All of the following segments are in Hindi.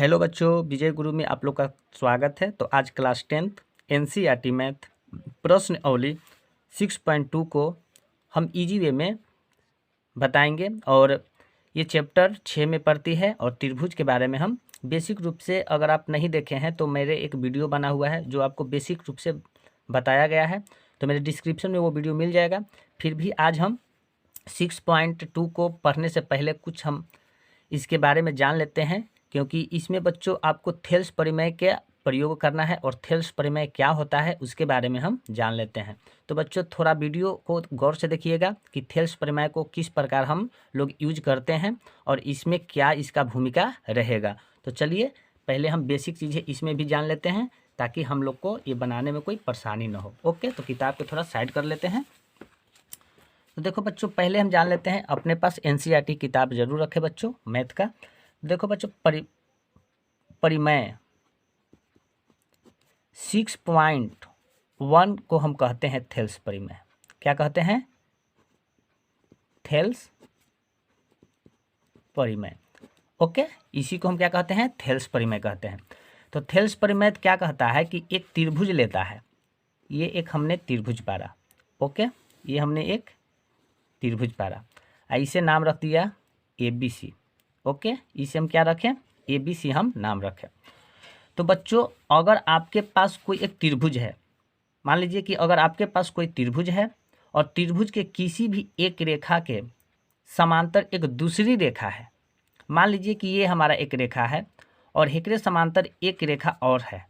हेलो बच्चों, विजय गुरु में आप लोग का स्वागत है। तो आज क्लास 10th एनसीईआरटी मैथ प्रश्न अवली 6.2 को हम इजी वे में बताएंगे और ये चैप्टर 6 में पढ़ती है और त्रिभुज के बारे में हम बेसिक रूप से, अगर आप नहीं देखे हैं तो मेरे एक वीडियो बना हुआ है जो आपको बेसिक रूप से बताया गया है, तो मेरे डिस्क्रिप्शन में वो वीडियो मिल जाएगा। फिर भी आज हम 6.2 को पढ़ने से पहले कुछ हम इसके बारे में जान लेते हैं, क्योंकि इसमें बच्चों आपको थेल्स परिमेय के प्रयोग करना है और थेल्स परिमेय क्या होता है उसके बारे में हम जान लेते हैं। तो बच्चों थोड़ा वीडियो को गौर से देखिएगा कि थेल्स परिमेय को किस प्रकार हम लोग यूज करते हैं और इसमें क्या इसका भूमिका रहेगा। तो चलिए पहले हम बेसिक चीज़ें इसमें भी जान लेते हैं ताकि हम लोग को ये बनाने में कोई परेशानी ना हो। ओके, तो किताब को थोड़ा साइड कर लेते हैं। तो देखो बच्चों, पहले हम जान लेते हैं, अपने पास एनसीईआरटी किताब जरूर रखें बच्चों मैथ का। देखो बच्चों, परिमेय 6.1 को हम कहते हैं थेल्स परिमेय। क्या कहते हैं? थेल्स परिमेय। ओके, इसी को हम क्या कहते हैं? थेल्स परिमेय कहते हैं। तो थेल्स परिमेय क्या कहता है कि एक त्रिभुज लेता है, ये एक हमने त्रिभुज पारा। ओके, ये हमने एक त्रिभुज पारा, इसे नाम रख दिया ABC। ओके, इसे हम क्या रखें? ABC हम नाम रखें। तो बच्चों, अगर आपके पास कोई एक त्रिभुज है, मान लीजिए कि अगर आपके पास कोई त्रिभुज है और त्रिभुज के किसी भी एक रेखा के समांतर एक दूसरी रेखा है, मान लीजिए कि ये हमारा एक रेखा है और एकरे समांतर एक रेखा और है,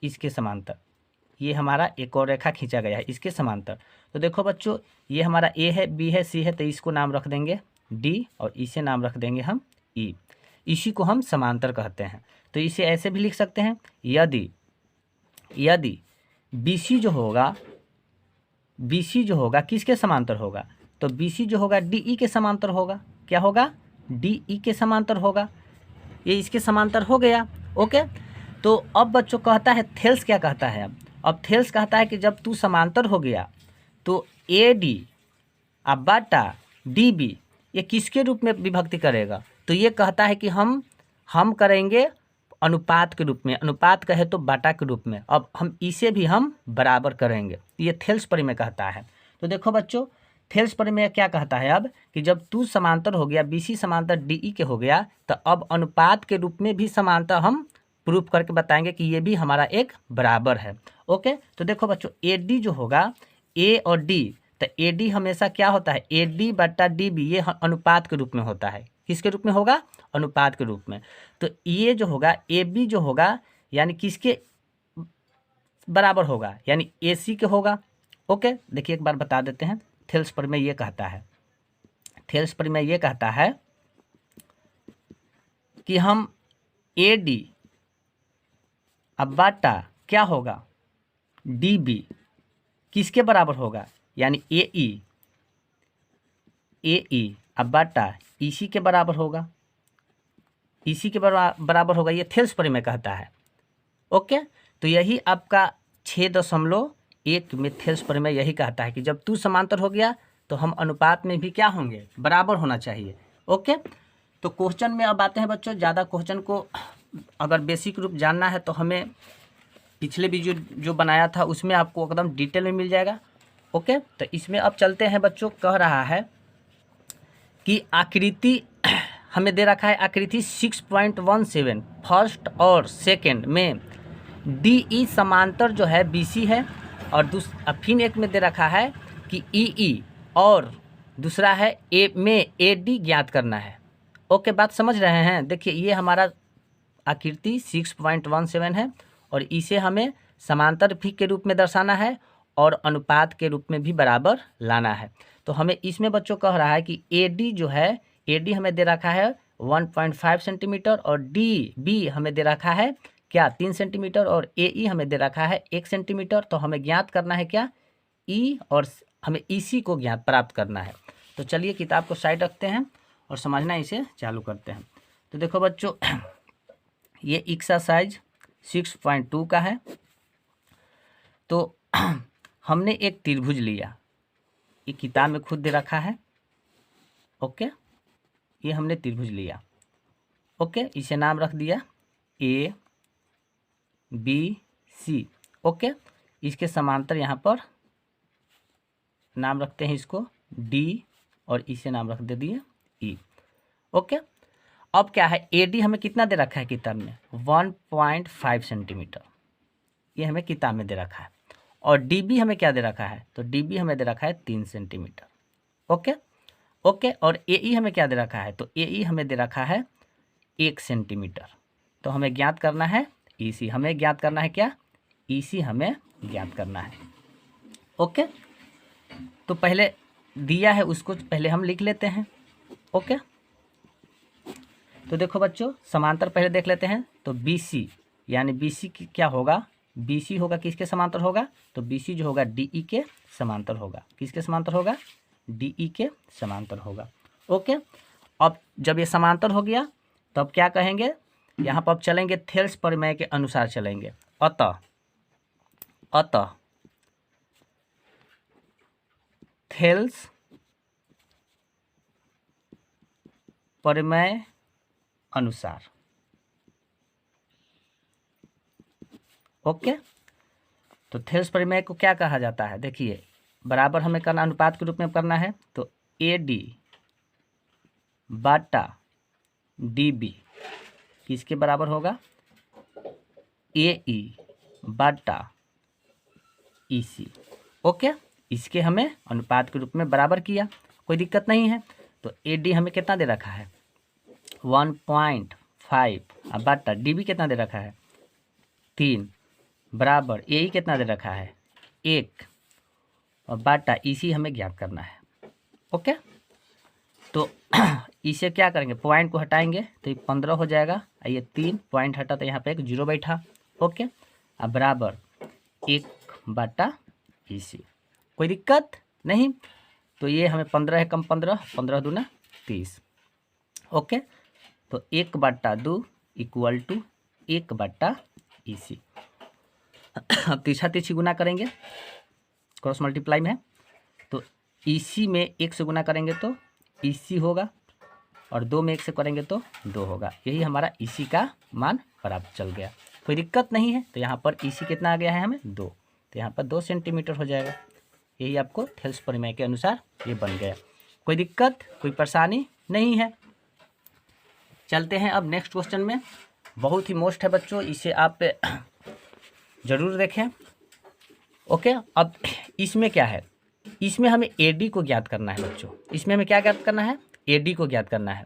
इसके समांतर ये हमारा एक और रेखा खींचा गया है इसके समांतर। तो देखो बच्चों, ये हमारा A है, B है, C है, तो इसको नाम रख देंगे D और इसे नाम रख देंगे हम E। इसी को हम समांतर कहते हैं। तो इसे ऐसे भी लिख सकते हैं, यदि BC जो होगा किसके समांतर होगा? तो BC जो होगा DE के समांतर होगा। क्या होगा? DE के समांतर होगा। ये इसके समांतर हो गया। ओके, तो अब बच्चों कहता है थेल्स क्या कहता है? अब थेल्स कहता है कि जब तू समांतर हो गया तो AD अब बाटा DB ये किसके रूप में विभक्ति करेगा? तो ये कहता है कि हम करेंगे अनुपात के रूप में। अनुपात कहे तो बाटा के रूप में। अब हम इसे भी हम बराबर करेंगे। ये थेल्स परिमेय कहता है। तो देखो बच्चों, थेल्स परिमेय क्या कहता है अब कि जब तू समांतर हो गया, BC समांतर DE के हो गया, तो अब अनुपात के रूप में भी समांतर हम प्रूफ करके बताएंगे कि ये भी हमारा एक बराबर है। ओके, तो देखो बच्चों, AD जो होगा A और D, तो AD हमेशा क्या होता है? AD बटा DB ये अनुपात के रूप में होता है। किसके रूप में होगा? अनुपात के रूप में। तो ये जो होगा AB जो होगा यानी किसके बराबर होगा? यानी AC के होगा। ओके, देखिए एक बार बता देते हैं। थेल्स परिमेय ये कहता है, थेल्स परिमेय ये कहता है कि हम AD अब बाटा क्या होगा? DB किसके बराबर होगा? यानी AE अब बाटा EC के बराबर होगा। EC के बराबर होगा। ये थेल्स परिमेय कहता है। ओके, तो यही आपका 6.1 में थेल्स परिमेय यही कहता है कि जब तू समांतर हो गया तो हम अनुपात में भी क्या होंगे? बराबर होना चाहिए। ओके, तो क्वेश्चन में अब आते हैं बच्चों। ज़्यादा क्वेश्चन को अगर बेसिक रूप जानना है तो हमें पिछले वीडियो जो बनाया था उसमें आपको एकदम डिटेल में मिल जाएगा। ओके, तो इसमें अब चलते हैं बच्चों। कह रहा है कि आकृति हमें दे रखा है, आकृति 6.17 फर्स्ट और सेकंड में DE समांतर जो है BC है और फिर एक में दे रखा है कि EE और दूसरा है A में AD ज्ञात करना है। ओके, बात समझ रहे हैं? देखिए ये हमारा आकृति 6.17 है और इसे हमें समांतर भी के रूप में दर्शाना है और अनुपात के रूप में भी बराबर लाना है। तो हमें इसमें बच्चों कह रहा है कि AD जो है, AD हमें दे रखा है 1.5 सेंटीमीटर और DB हमें दे रखा है क्या? 3 सेंटीमीटर और AE हमें दे रखा है 1 सेंटीमीटर। तो हमें ज्ञात करना है क्या? E और हमें EC को ज्ञात प्राप्त करना है। तो चलिए किताब को साइड रखते हैं और समझना इसे चालू करते हैं। तो देखो बच्चों, ये एक्सरसाइज 6.2 का है। तो हमने एक त्रिभुज लिया, ये किताब में खुद दे रखा है। ओके, ये हमने त्रिभुज लिया। ओके, इसे नाम रख दिया ए बी सी। ओके, इसके समांतर यहाँ पर नाम रखते हैं इसको डी और इसे नाम रख दे दिए ई। ओके, अब क्या है, ए डी हमें कितना दे रखा है किताब में 1.5 सेंटीमीटर, ये हमें किताब में दे रखा है। और डी बी हमें क्या दे रखा है, तो डी बी हमें दे रखा है 3 सेंटीमीटर। ओके ओके, और ए ई हमें क्या दे रखा है, तो ए ई हमें दे रखा है 1 सेंटीमीटर। तो हमें ज्ञात करना है ई सी, हमें ज्ञात करना है क्या, ई सी हमें ज्ञात करना है। ओके, तो पहले दिया है उसको पहले हम लिख लेते हैं। ओके, तो देखो बच्चों समांतर पहले देख लेते हैं। तो बी सी यानी बी सी क्या होगा, बी सी होगा किसके समांतर होगा, तो बी सी जो होगा डी ई के समांतर होगा। किसके समांतर होगा, डी ई के समांतर होगा। ओके, अब जब ये समांतर हो गया तो अब क्या कहेंगे, यहाँ पर अब चलेंगे थेल्स प्रमेय के अनुसार चलेंगे। अतः थेल्स प्रमेय अनुसार। ओके, तो थेल्स प्रमेय को क्या कहा जाता है, देखिए बराबर हमें करना, अनुपात के रूप में करना है। तो ए डी बाटा डी बी किसके बराबर होगा, ए ई बाटा ई सी। ओके, इसके हमें अनुपात के रूप में बराबर किया, कोई दिक्कत नहीं है। तो ए डी हमें कितना दे रखा है 1.5, अब बाटा डी बी कितना दे रखा है 3, बराबर ए ई कितना दे रखा है 1, और बाटा ई सी हमें ज्ञात करना है। ओके, तो इसे क्या करेंगे, पॉइंट को हटाएंगे तो ये 15 हो जाएगा, ये 3 पॉइंट हटा तो यहाँ पे एक 0 बैठा। ओके, अब बराबर 1 बाटा ई सी, कोई दिक्कत नहीं। तो ये हमें 15 है कम 15, 15 दूना 30। ओके, तो 1 बाटा 2 इक्वल टू 1 बाटा ई सी। अब तीसरा तीसरी गुना करेंगे, क्रॉस मल्टीप्लाई में है, तो ई सी में 1 से गुना करेंगे तो ई सी होगा, और 2 में 1 से करेंगे तो 2 होगा। यही हमारा ई सी का मान प्राप्त चल गया, कोई दिक्कत नहीं है। तो यहाँ पर ई सी कितना आ गया है हमें 2, तो यहाँ पर 2 सेंटीमीटर हो जाएगा। यही आपको थेल्स प्रमेय के अनुसार ये बन गया, कोई दिक्कत कोई परेशानी नहीं है। चलते हैं अब नेक्स्ट क्वेश्चन में, बहुत ही मोस्ट है बच्चों, इसे आप ज़रूर देखें। ओके, अब इसमें क्या है, इसमें हमें ए डी को ज्ञात करना है बच्चों। इसमें हमें क्या ज्ञात करना है, ए डी को ज्ञात करना है।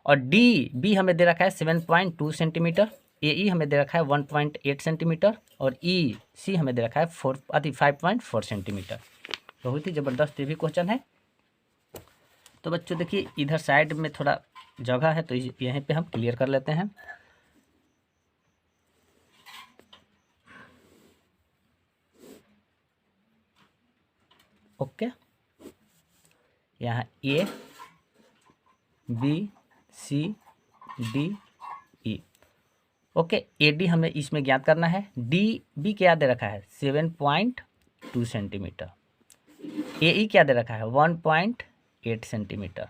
और डी बी हमें दे रखा है 7.2 सेंटीमीटर, ए ई हमें दे रखा है 1.8 सेंटीमीटर, और ई सी हमें दे रखा है 5.4 सेंटीमीटर। बहुत ही ज़बरदस्त ये भी क्वेश्चन है। तो बच्चों देखिए इधर साइड में थोड़ा जगह है तो यहीं पे हम क्लियर कर लेते हैं। ओके, यहाँ A B C D E. Okay, A D हमें इसमें ज्ञात करना है, डी बी क्या दे रखा है 7.2 सेंटीमीटर, ए ई क्या दे रखा है 1.8 सेंटीमीटर,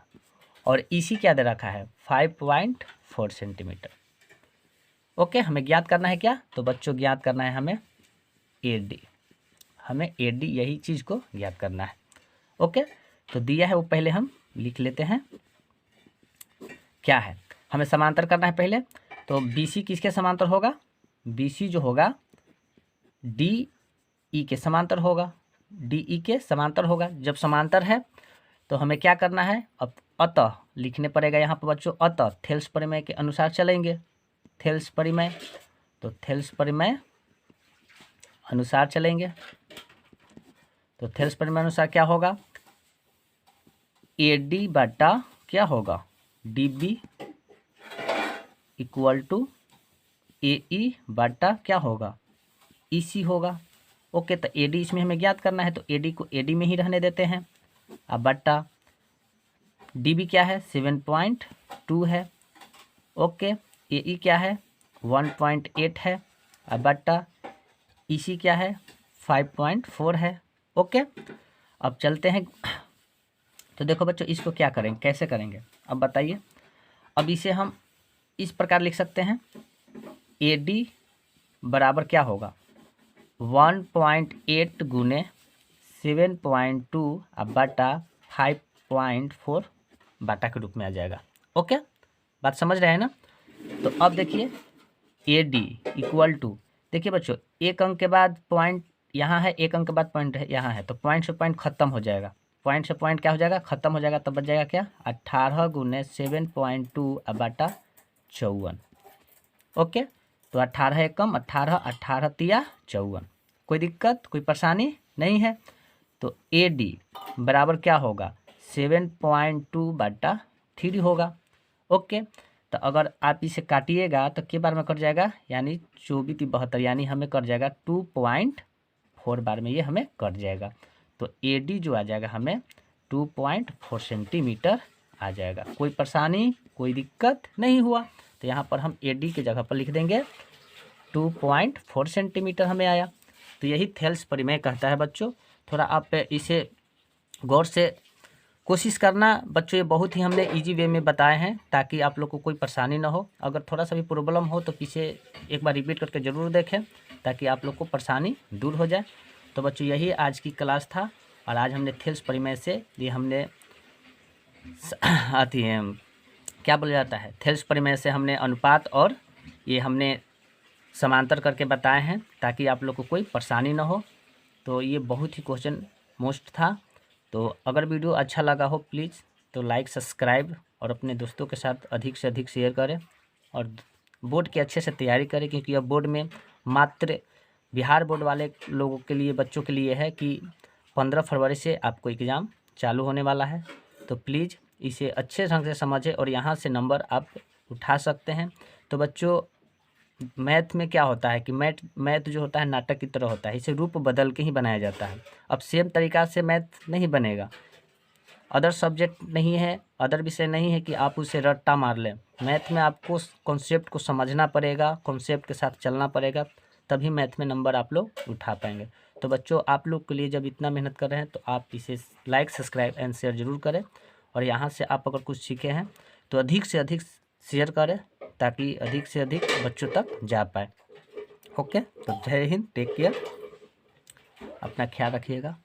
और ई सी क्या दे रखा है 5.4 सेंटीमीटर। ओके, हमें ज्ञात करना है क्या, तो बच्चों ज्ञात करना है हमें ए डी, हमें ए डी यही चीज़ को ज्ञात करना है। ओके, तो दिया है वो पहले हम लिख लेते हैं क्या है, हमें समांतर करना है पहले। तो बी सी किसके समांतर होगा, बी सी जो होगा डी ई के समांतर होगा, डी ई के समांतर होगा। जब समांतर है तो हमें क्या करना है, अब अतः लिखने पड़ेगा यहाँ पर बच्चों, अतः थेल्स प्रमेय के अनुसार चलेंगे। थेल्स प्रमेय, तो थेल्स प्रमेय अनुसार चलेंगे। तो थेल्स प्रमेय अनुसार क्या होगा, ए डी बटा क्या होगा डी बी इक्वल टू ए ई बटा क्या होगा ई सी होगा। ओके, तो ए डी इसमें हमें ज्ञात करना है, तो ए डी को ए डी में ही रहने देते हैं। अब बटा डी बी क्या है 7.2 है। ओके, ए ई क्या है 1.8 है, अब बटा ई सी क्या है 5.4 है। ओके, अब चलते हैं। तो देखो बच्चों इसको क्या करेंगे, कैसे करेंगे अब बताइए। अब इसे हम इस प्रकार लिख सकते हैं, AD बराबर क्या होगा 1.8 गुने 7.2 बटा 5.4 बटा के रूप में आ जाएगा। ओके, बात समझ रहे हैं ना। तो अब देखिए AD इक्वल टू, देखिए बच्चों एक अंक के बाद पॉइंट यहाँ है, एक अंक के बाद पॉइंट है यहाँ है, तो पॉइंट से पॉइंट खत्म हो जाएगा, पॉइंट से पॉइंट क्या हो जाएगा खत्म हो जाएगा, तब बच जाएगा क्या 18 गुने 7.2 बटा 54। ओके, तो 18 एकम 18, 18 तिया 54। कोई दिक्कत कोई परेशानी नहीं है। तो AD बराबर क्या होगा 7.2 बटा 3 होगा। ओके, तो अगर आप इसे काटिएगा तो के बार में कट जाएगा, यानी 24×72, यानी हमें कट जाएगा 2.4 बार में ये हमें कट जाएगा। तो AD जो आ जाएगा हमें 2.4 सेंटीमीटर आ जाएगा। कोई परेशानी कोई दिक्कत नहीं हुआ। तो यहाँ पर हम AD की जगह पर लिख देंगे 2.4 सेंटीमीटर हमें आया। तो यही थेल्स परिमेय कहता है बच्चों। थोड़ा आप इसे गौर से कोशिश करना बच्चों, ये बहुत ही हमने इजी वे में बताए हैं ताकि आप लोग को कोई परेशानी ना हो। अगर थोड़ा सा भी प्रॉब्लम हो तो पीछे एक बार रिपीट करके ज़रूर देखें ताकि आप लोग को परेशानी दूर हो जाए। तो बच्चों यही आज की क्लास था, और आज हमने थेल्स परिमेय से ये हमने आती है क्या बोला जाता है, थेल्स परिमेय से हमने अनुपात और ये हमने समांतर करके बताए हैं ताकि आप लोग को कोई परेशानी ना हो। तो ये बहुत ही क्वेश्चन मोस्ट था। तो अगर वीडियो अच्छा लगा हो प्लीज़ तो लाइक सब्सक्राइब और अपने दोस्तों के साथ अधिक से अधिक शेयर करें, और बोर्ड की अच्छे से तैयारी करें, क्योंकि अब बोर्ड में मात्र बिहार बोर्ड वाले लोगों के लिए, बच्चों के लिए है कि 15 फरवरी से आपको एग्ज़ाम चालू होने वाला है। तो प्लीज़ इसे अच्छे ढंग से समझें और यहाँ से नंबर आप उठा सकते हैं। तो बच्चों मैथ में क्या होता है कि मैथ जो होता है नाटक की तरह होता है, इसे रूप बदल के ही बनाया जाता है। अब सेम तरीक़ा से मैथ नहीं बनेगा। अदर सब्जेक्ट नहीं है, अदर विषय नहीं है कि आप उसे रट्टा मार लें। मैथ में आपको कॉन्सेप्ट को समझना पड़ेगा, कॉन्सेप्ट के साथ चलना पड़ेगा, तभी मैथ में नंबर आप लोग उठा पाएंगे। तो बच्चों आप लोग के लिए जब इतना मेहनत कर रहे हैं तो आप इसे लाइक सब्सक्राइब एंड शेयर ज़रूर करें, और यहाँ से आप अगर कुछ सीखे हैं तो अधिक से अधिक शेयर करें ताकि अधिक से अधिक बच्चों तक जा पाए। ओके, तो जय हिंद, टेक केयर, अपना ख्याल रखिएगा।